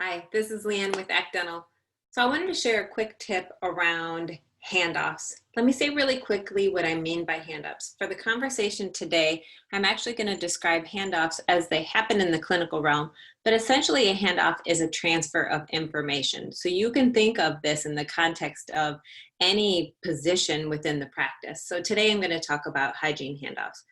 Hi, this is Leigh Ann with Act Dental. So I wanted to share a quick tip around handoffs. Let me say really quickly what I mean by handoffs. For the conversation today, I'm actually going to describe handoffs as they happen in the clinical realm, but essentially a handoff is a transfer of information. So you can think of this in the context of any position within the practice. So today I'm going to talk about hygiene handoffs.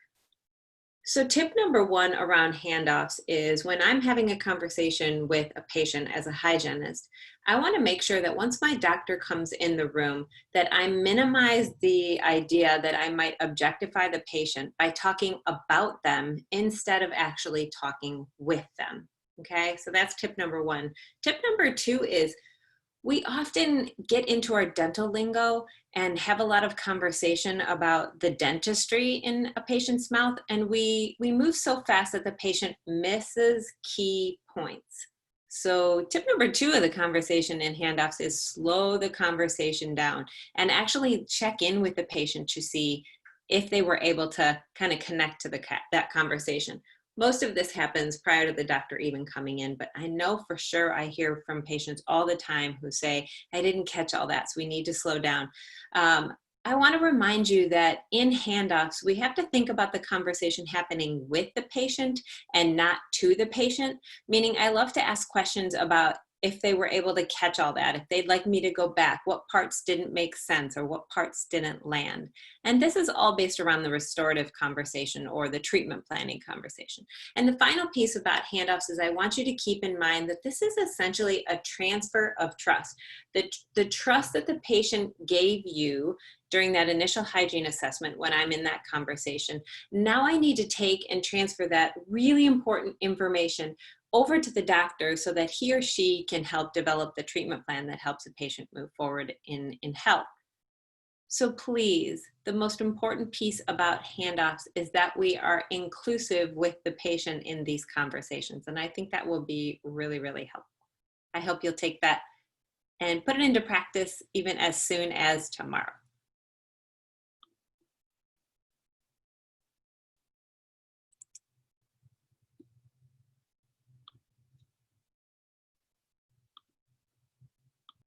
So, tip number one around handoffs is when I'm having a conversation with a patient as a hygienist, I want to make sure that once my doctor comes in the room, that I minimize the idea that I might objectify the patient by talking about them instead of actually talking with them. Okay, so that's tip number one. Tip number two is we often get into our dental lingo and have a lot of conversation about the dentistry in a patient's mouth, and we move so fast that the patient misses key points. So tip number two of the conversation in handoffs is slow the conversation down and actually check in with the patient to see if they were able to kind of connect to that conversation. Most of this happens prior to the doctor even coming in, but I know for sure I hear from patients all the time who say, I didn't catch all that, so we need to slow down. I want to remind you that in handoffs, we have to think about the conversation happening with the patient and not to the patient, meaning I love to ask questions about if they were able to catch all that, if they'd like me to go back, what parts didn't make sense or what parts didn't land. And this is all based around the restorative conversation or the treatment planning conversation. And the final piece about handoffs is I want you to keep in mind that this is essentially a transfer of trust. The trust that the patient gave you during that initial hygiene assessment when I'm in that conversation, now I need to take and transfer that really important information over to the doctor so that he or she can help develop the treatment plan that helps a patient move forward in health. So please, the most important piece about handoffs is that we are inclusive with the patient in these conversations. And I think that will be really, really helpful. I hope you'll take that and put it into practice even as soon as tomorrow.